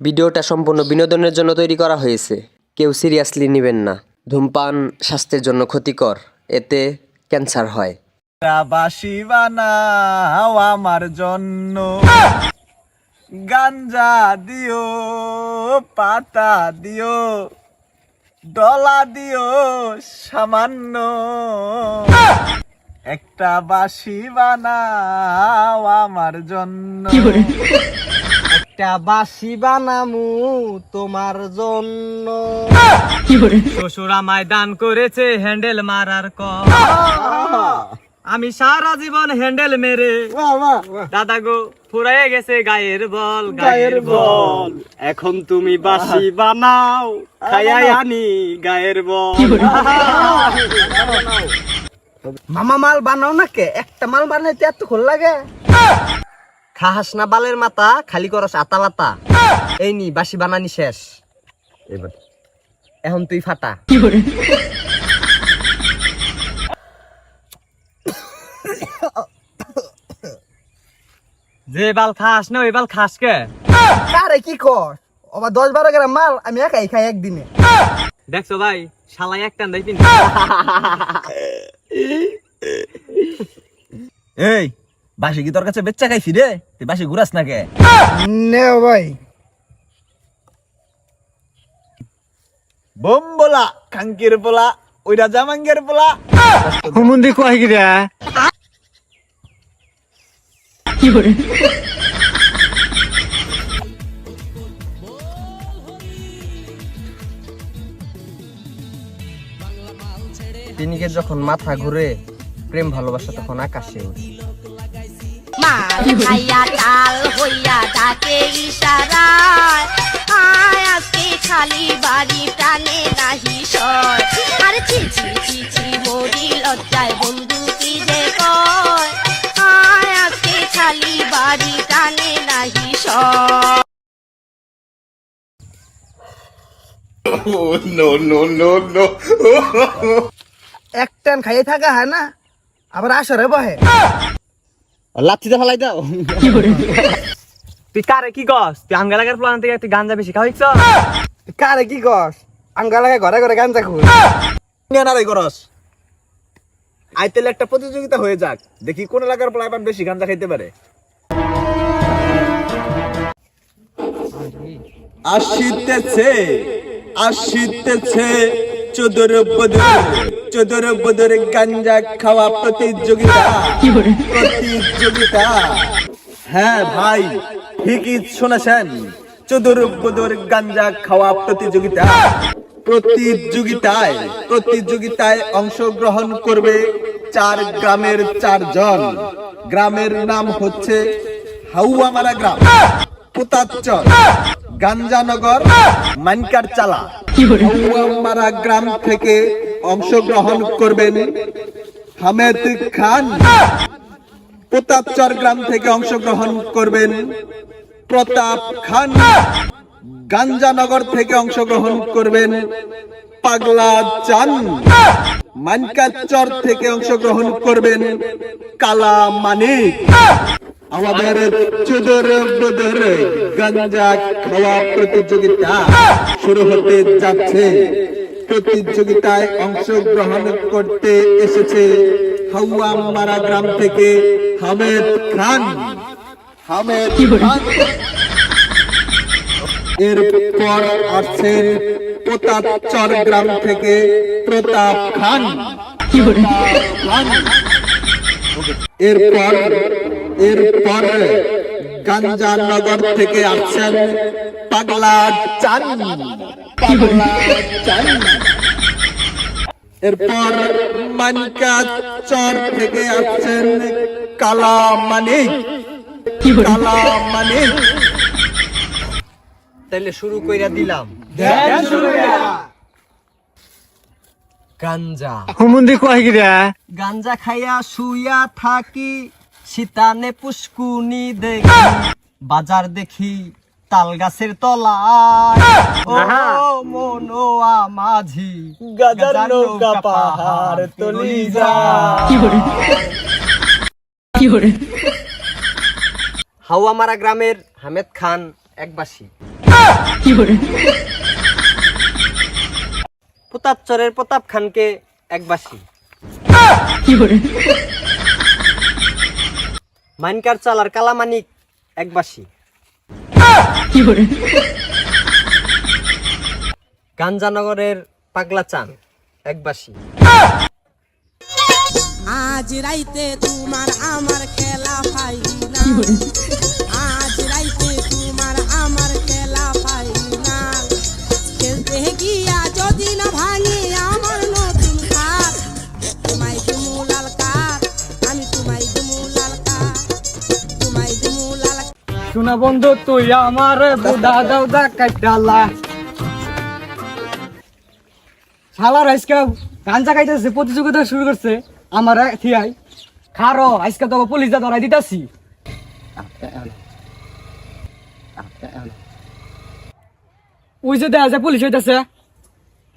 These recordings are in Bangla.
ভিডিওটা সম্পূর্ণ বিনোদনের জন্য তৈরি করা হয়েছে, কেউ সিরিয়াসলি নেবেন না। ধূমপান স্বাস্থ্যের জন্য ক্ষতিকর, এতে ক্যান্সার হয়। বাঁশি বানাও আমার জন্য, গাঞ্জা দিও, পাতা দিও, ডলা দিও সামান্য, একটা বাঁশি বানাও আমার জন্য। একটা বাঁশি বানামু তোমার জন্য। শ্বশুর আমায় দান করেছে হ্যান্ডেল মারার কল, আমি সারা জীবন হ্যান্ডেল মেরে দাদা গো ফুরাইয়ে গেছে গায়ের বল, গায়ের বল। এখন তুমি বাঁশি বানাও, খাইয়াই আনি গায়ের বল। মামা মাল বানাও না কে? একটা মাল বানাইতে এতক্ষণ লাগে? খাস না বালের মাথা, খালি করস আতা বাতা। এই নি বাঁশি বানানি শেষ, এবার এখন তুই ফাটা। যে বাল খাস না ওই বাল খাস কে? আরে কি কর, ওবা 10-12 গ্রাম মাল আমি একাই খাই একদিনে। দেখছো ভাই, শালাই একটা দেয় তিন। এই বাঁশি কি তোর কাছে বেচ্চা খাইছি রে? তুই বাঁশি ঘুরাস না কে? নে ভাই, বোম বলা খাঙ্কির পোলা, ওই রাজা মাঙ্গের পোলা। হুমুন্দি কয় কি রে? কি করে? তিনিকে যখন মাথা ঘুরে, প্রেম ভালোবাসা তখন আকাশে ওঠে। মাল খাইয়া তাল হইয়া ডাকে ইশারায়, আয় আজকে খালি বাড়ি টানে নাহি সয়। আর ছি ছি ছি ছি মরি লজ্জায় বন্ধু কি যে কয়, আয় আজকে খালি বাড়ি টানে নাহি সয়। এক টান খাইয়ে থাকা হয় না, আবার আসরে বহে। লাচ্ছিতে ফেলাই দাও। তুই কারে কি কস? তুই আঙ্গালাগার প্লান থেকে তুই গাঞ্জা বেশি খাওয়াইছ? কারে কি কস? আঙ্গা লাগে ঘরে ঘরে গাঞ্জা খুঁজ। নারাই করস। আইতেলে একটা প্রতিযোগিতা হয়ে যাক, দেখি কোন এলাকার পোলা এবার বেশি গাঞ্জা খাইতে পারে। আসিতেছে আসিতেছে চোদর বদর গাঞ্জা খাওয়া প্রতিযোগিতা, প্রতিযোগিতা। হ্যাঁ ভাই, ঠিকই শুনেছেন, চোদর বদর গাঞ্জা খাওয়া প্রতিযোগিতা। প্রতিযোগিতায় অংশগ্রহণ করবে 4 গ্রামের 4 জন। গ্রামের নাম হচ্ছে হাউয়ামারা গ্রাম, পুতাচর, গাঞ্জানগর, মানকার চালা। হাউয়ামারা গ্রাম থেকে অংশগ্রহণ করবেন হামেদ খান। প্রতাপচর গ্রাম থেকে অংশগ্রহণ করবেন প্রতাপ খান। গাঞ্জানগর থেকে অংশগ্রহণ করবেন পাগলা চান। মানকাচর থেকে অংশগ্রহণ করবেন কালা মানিক। আমাদের চোদর বদর গাঞ্জা খাওয়া প্রতিযোগিতা শুরু হতে যাচ্ছে। প্রতিযোগিতায় অংশগ্রহণ করতে এসেছে হাউয়ামারা গ্রাম থেকে হামেদ খান। এরপর আসছেন প্রতাপচর গ্রাম থেকে প্রতাপ খান। এরপর গাঞ্জানগর থেকে আসছেন পাগলা চান। এরপর মানকাচর থেকে আসছেন কালা মানিক। তাইলে শুরু কইরা দিলাম। গাঞ্জা হুমুন্দি কয় কি রে? গাঞ্জা খাইয়া শুইয়া থাকি, শীতানে পুষ্কুনি দেখি, বাজার দেখি তাল গাছের তলায়। ও মনোয়া মাঝি গাজার নৌকা পাহাড় তলি যায়। হাওয়ামারা গ্রামের হামেদ খান এক বাসি। প্রতাপচরের প্রতাপ খানকে এক বাসি। মাইনকার চালার কালামানিক এক বাসি। গাঞ্জানগরের পাগলা চান এক বাসি। আজ রাইতে তোমার আমার খেলা ফাইনাল, আজ রাইতে তোমার আমার খেলা ফাইনাল, খেলতে গিয়া যদি না ভাঙে আমার নতুন খাট, তোমায় দুমু লাল কাঠ, আমি তোমায় দুমু লাল কাঠ, তোমায় দুমু লাল। শোনা বন্ধু তুই আমার বুদা দাউদা কাটালা। শালার আজকে গাঞ্জা খাইতেছে, প্রতিযোগিতা শুরু করছে আমার থিয়াই। খারো আজকে তো পুলিশ দা ধরাই দিতাছি। ওই যে দেখা যায় পুলিশ হইতাছে,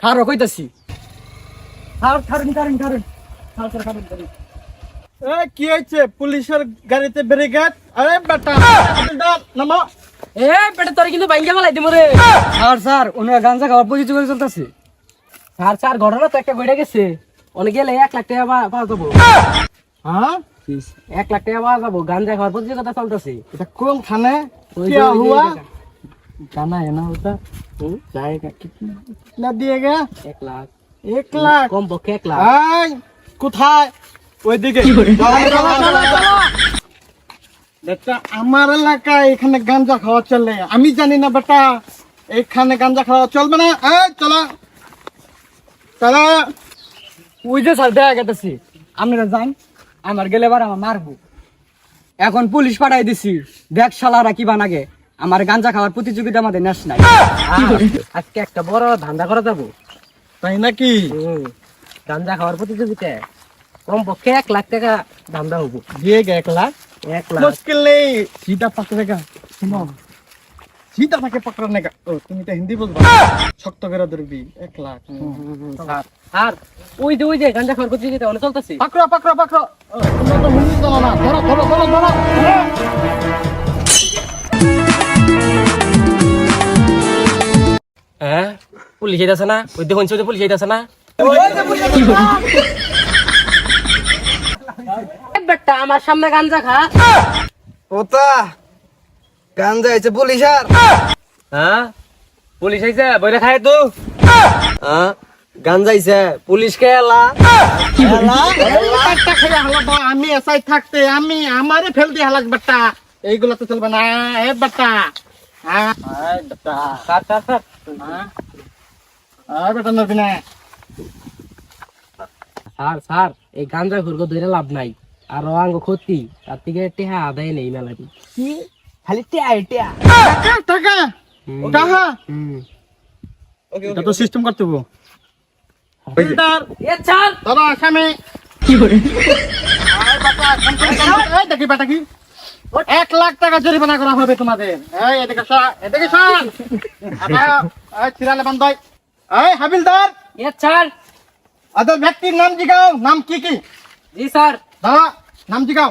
খারো কইতাছি। কি হয়েছে? পুলিশের গাড়িতে ব্যারিকেড? আরে বেটা নামো। এ পেটে তোর কিন্তু বাইঙ্গা মালাই দিমু রে। স্যার ওনারা গাঞ্জা খাওয়ার প্রতিযোগিতা চলতেছে। স্যার ঘটনা তো একটা ঘটে গেছে। অনেক গেলে 1 লাখ টাকা পাওয়া যাবো। হ্যাঁ 1 লাখ টাকা পাওয়া যাবো। গাঞ্জা খাওয়ার প্রতিযোগিতা চলতেছে। এটা কোন খানে? ওই क्या हुआ? गाना है ना होता जाएगा कितना दिएगा? 1 लाख 1 लाख। कम पक्षे 1 लाख। এই কোথায়? ওইদিকে বেটা, আমার এলাকায় এখানে গাঞ্জা খাওয়া চলে। আমি জানি না বেটা, এখানে গাঞ্জা খাওয়া চলবে না। এই চলো চলো। ওই যে স্যার দেখা গেতেছি, আপনারা যান, আমার গেলে বার আমার মারবো। এখন পুলিশ পাঠাই দিছি, দেখ শালারা কি বানাগে। আমার গাঞ্জা খাওয়ার প্রতিযোগিতা আমাদের নেস নাই। আজকে একটা বড় ধান্দা করা যাবো। তাই নাকি? গাঞ্জা খাওয়ার প্রতিযোগিতা কম পক্ষে 1 লাখ টাকা ধান্দা হবো। दिएगा 1 लाख? 1 लाख मुश्किल नहीं, सीधा पकड़ेगा। सुनो, सीधा ताके पकड़ने का। ओ तुम तो हिंदी बोल रहा शक्त করে ধরবি 1 लाख। আর ওই যে গাঞ্জা খাওয়ার প্রতিযোগিতা অনেক চলতেছে। पकड़ो पकड़ो पकड़ो। তোমরা তো হিন্দি জানো না। ধরো ধরো ধরো ধরো। হ্যাঁ পুলিশ আইতাছে না? ওই দেখুন পুলিশ আইতাছে না? বেটা আমার সামনে গাঞ্জা খা। ওটা গাঞ্জা আছে পুলিশ আর। হ্যাঁ পুলিশ আইছে বইরে খায় তো। হ্যাঁ গাঞ্জা আইছে পুলিশ কে এলা। একটা খেয়ে হালাবো আমি এসআই থাকতে, আমি আমারে ফেল দিয়ে হালাক বেটা। এইগুলা তো চলবে না। এ বেটা হ্যাঁ বেটা স্যার আর বেটা নবি না। স্যার এই গাঞ্জা ঘুরগো ধরে লাভ নাই, আর অঙ্গ ক্ষতি, তার থেকে টেহা আদায় নেই মেলাটি। কি খালি টেহা টেহা। টাকা টাকা টাকা এটা তো সিস্টেম করতে হবে। ফিল্টার এ স্যার দাদা আসামি কি করে? আয় বাবা এই দেখি বেটা কি 1 লাখ টাকা জরিমানা করা হবে তোমাদের। এই এদিকে এদিকে এই চিরালে বান্ধই। এই হাবিলদার, এ স্যার। আদর ব্যক্তির নাম জিগাও। নাম কি কি? জি স্যার। দাদা নাম জিগাও।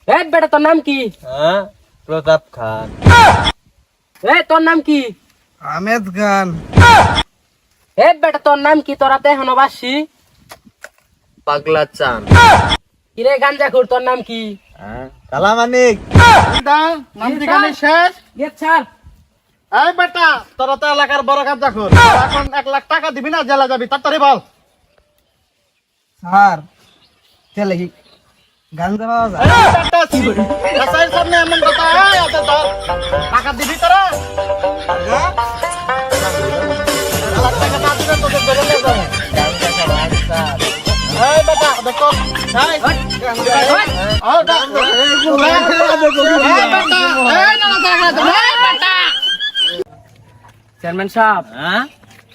এ বেটা তোর নাম কি? হ্যাঁ প্রতাপ খান। এ তোর নাম কি? আহমেদ খান। এ বেটা তোর নাম কি? তোরা তো এখনো বাসি। পাগলা চান। কিরে গাঞ্জা খুর তোর নাম কি? কালামানিক। নাম জিগানি শেষ। এ স্যার। এই বেটা তোরা তো এলাকার বড় কাজ দেখুন। এখন 1 লাখ টাকা দিবি না জেলা যাবি, তাড়াতাড়ি বল। স্যার চলে কি গাঞ্জা পাওয়া যায়? এই বেটা এসআইয়ের সামনে এমন কথা। এই এত ধর টাকা দিবি তোরা? হ্যাঁ? 1 লাখ টাকা না দিলে তোদের ধরে নিয়ে যাবো। এই বেটা দেখো এই চেয়ারম্যান সাহেব,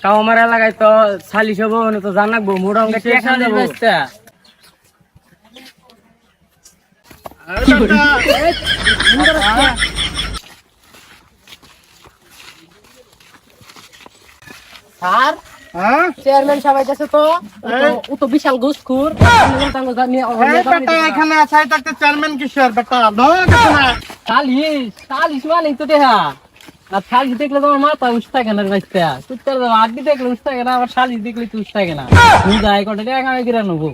তাও আমার এলাকায় তো সালিশ হবো তো জানাবো মোটা অঙ্কে টেকা দেবো। স্যার হ্যাঁ চেয়ারম্যান সাহেব আইতাছে তো, ও তো বিশাল ঘুষখোর। এই বেটা এখানে আসাই থাকতে চেয়ারম্যান কিসের বেটা? শালিশ মানে তো দেহা আর শালিশ দেখলে তোমার মাথা উস থাকে না বাচ্চা কুত্তার আড্ডি দেখলে উস থাকে না আবার শালিশ দেখলে তো উস থাকে না তুই যাই কটা টাকা আমি কিরা নেবো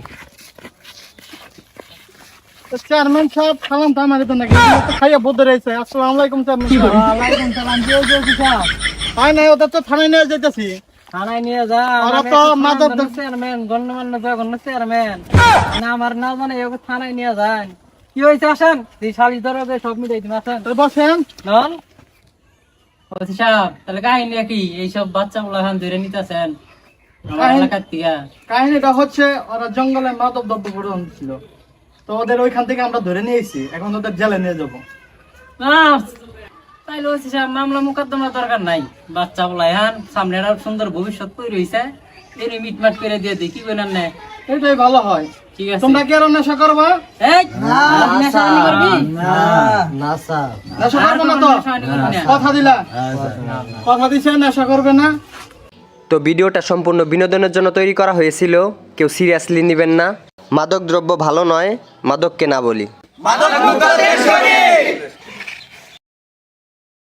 চেয়ারম্যান সাহেব সালাম তো আমার নাকি খাইয়া বোধ রয়েছে। আসসালামু আলাইকুম চেয়ারম্যান সাহেব। ওয়ালাইকুম সালাম কি হয়েছে অফিসার হয় নাই ওদের তো থানায় নিয়ে যেতেছি। থানায় নিয়ে যা ওরা তো মাদক চেয়ারম্যান গণ্যমান্য জঘন্য চেয়ারম্যান না আমার না জানে ওকে থানায় নিয়ে যান কি হয়েছে আসেন তুই শালিশ ধরো সব মিটাই তুমি আসেন বসেন। নন ওসি সাহেব তাহলে কাহিনী কি এইসব বাচ্চা গুলা খান ধরে নিতেছেন আমার এলাকার থেকে কাহিনীটা হচ্ছে ওরা জঙ্গলে মাদক দ্রব্য পরিবহন ছিল, তো ওদের ওইখান থেকে আমরা ধরে নিয়েছি, এখন ওদের জেলে নিয়ে যাবো। না তাইলে ওসি সাহেব মামলা মোকদ্দমা দরকার নাই বাচ্চা গুলা হান সামনে একটা সুন্দর ভবিষ্যৎ তৈরি হয়েছে এর মিটমাট করে দিয়ে দিই কি বলেন না এটাই ভালো হয়। ঠিক আছে তোমরা কি আরো নেশা করবা? এই নেশা হানি করবি না স্যার নেশা করবে না তো? নেশা হানি করবি না। কথা দিলা? কথা দিছে নেশা করবে না। তো ভিডিওটা সম্পূর্ণ বিনোদনের জন্য তৈরি করা হয়েছিল, কেউ সিরিয়াসলি নেবেন না। মাদক দ্রব্য ভালো নয়, মাদককে না বলি।